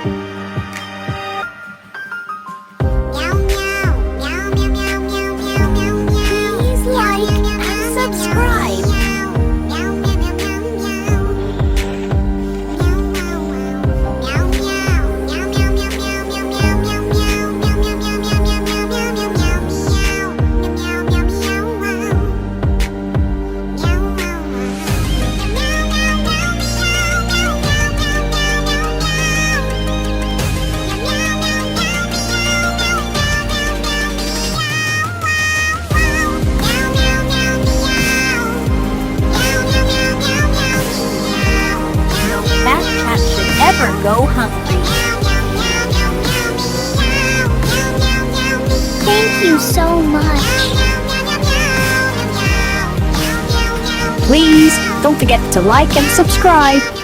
Please like and subscribe. That cat should never go hungry. Thank you so much. Please don't forget to like and subscribe.